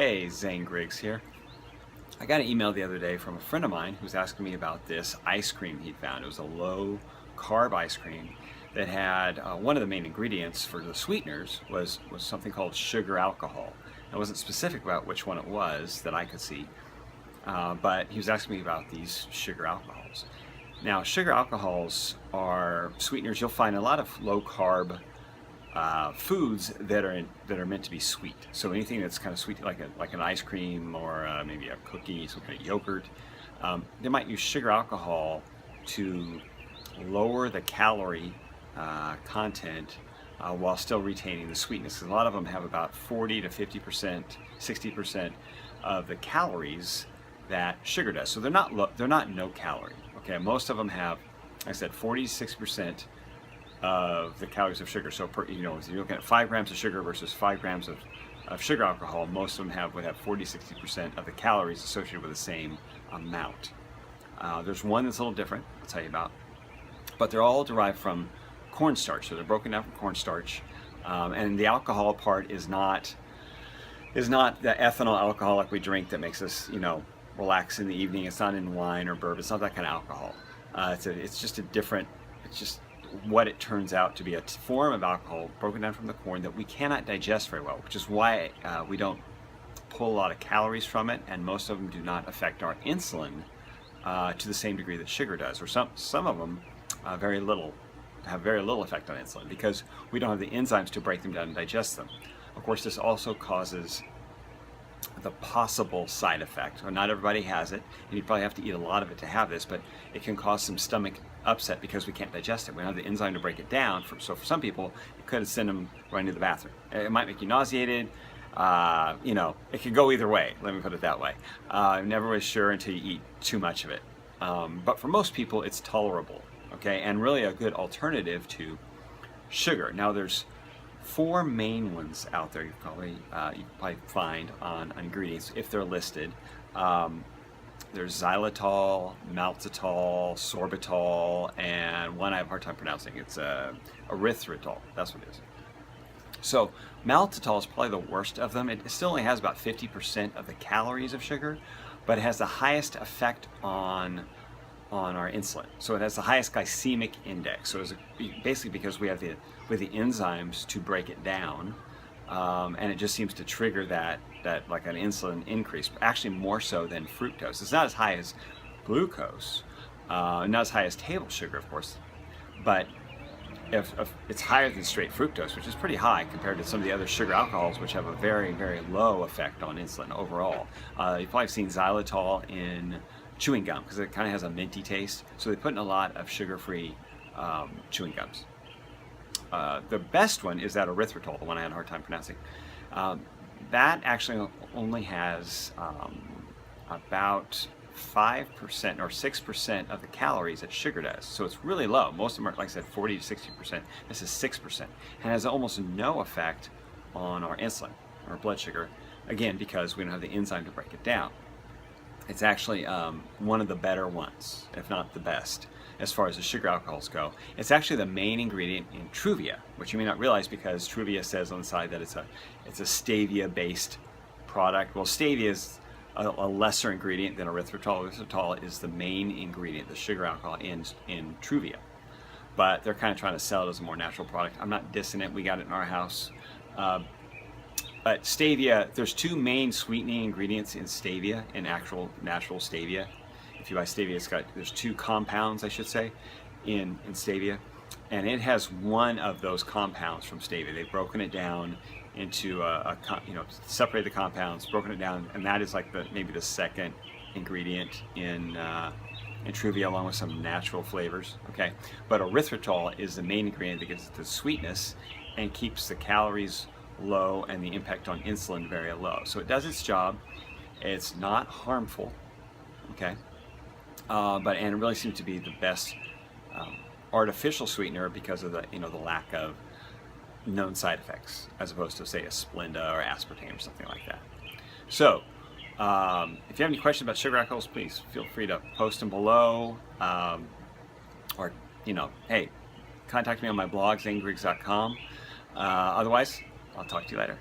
Hey, Zane Griggs here. I got an email the other day from a friend of mine who was asking me about this ice cream he'd found. It was a low carb ice cream that had one of the main ingredients for the sweeteners was something called sugar alcohol. It wasn't specific about which one it was that I could see, but he was asking me about these sugar alcohols. Now, sugar alcohols are sweeteners you'll find in a lot of low carb foods that are meant to be sweet. So anything that's kind of sweet, like an ice cream or maybe a cookie, some kind of yogurt, they might use sugar alcohol to lower the calorie content while still retaining the sweetness. A lot of them have about 40 to 50%, 60% of the calories that sugar does. So they're not no calorie. Okay, most of them have, like I said, 40 to 60% of the calories of sugar. So if you're looking at 5 grams of sugar versus 5 grams of sugar alcohol, most of them would have 40-60% of the calories associated with the same amount. There's one that's a little different, I'll tell you about, but they're all derived from cornstarch. So they're broken down from cornstarch, and the alcohol part is not the ethanol alcohol like we drink that makes us relax in the evening. It's not in wine or bourbon. It's not that kind of alcohol. It's just what it turns out to be, a form of alcohol broken down from the corn that we cannot digest very well, which is why we don't pull a lot of calories from it, and most of them do not affect our insulin to the same degree that sugar does, or some of them have very little effect on insulin because we don't have the enzymes to break them down and digest them. Of course, this also causes the possible side effect. Well, not everybody has it, and you probably have to eat a lot of it to have this, but it can cause some stomach upset because we can't digest it. We don't have the enzyme to break it down. So for some people, it could send them right into the bathroom. It might make you nauseated. It could go either way. Let me put it that way. I'm never really sure until you eat too much of it. But for most people, it's tolerable. Okay, and really a good alternative to sugar. Now there's 4 main ones out there you probably find on ingredients if they're listed. There's xylitol, maltitol, sorbitol, and one I have a hard time pronouncing. It's erythritol. That's what it is. So maltitol is probably the worst of them. It still only has about 50% of the calories of sugar, but it has the highest effect on our insulin. So it has the highest glycemic index. So it's basically because we have the enzymes to break it down, and it just seems to trigger that like an insulin increase, actually more so than fructose. It's not as high as glucose, not as high as table sugar, of course, but if it's higher than straight fructose, which is pretty high compared to some of the other sugar alcohols, which have a very, very low effect on insulin overall. You've probably seen xylitol in chewing gum because it kind of has a minty taste. So they put in a lot of sugar-free chewing gums. The best one is that erythritol, the one I had a hard time pronouncing. That actually only has about 5% or 6% of the calories that sugar does. So it's really low. Most of them are, like I said, 40 to 60%. This is 6%. And has almost no effect on our insulin, our blood sugar, again, because we don't have the enzyme to break it down. It's actually one of the better ones, if not the best, as far as the sugar alcohols go. It's actually the main ingredient in Truvia, which you may not realize because Truvia says on the side that it's a stevia-based product. Well, stevia is a lesser ingredient than erythritol. Erythritol is the main ingredient, the sugar alcohol in Truvia. But they're kind of trying to sell it as a more natural product. I'm not dissing it. We got it in our house. But stevia, there's 2 main sweetening ingredients in stevia, in actual natural stevia. If you buy stevia, there's 2 compounds, I should say, in stevia. And it has one of those compounds from stevia. They've broken it down into separated the compounds, broken it down, and that is like maybe the second ingredient in Truvia, along with some natural flavors. Okay, but erythritol is the main ingredient that gives it the sweetness and keeps the calories low and the impact on insulin very low. So it does its job. It's not harmful. Okay, and it really seems to be the best artificial sweetener because of the the lack of known side effects, as opposed to say a Splenda or aspartame or something like that. So if you have any questions about sugar alcohols, please feel free to post them below, or hey, contact me on my blog, zanegriggs.com. Otherwise, I'll talk to you later.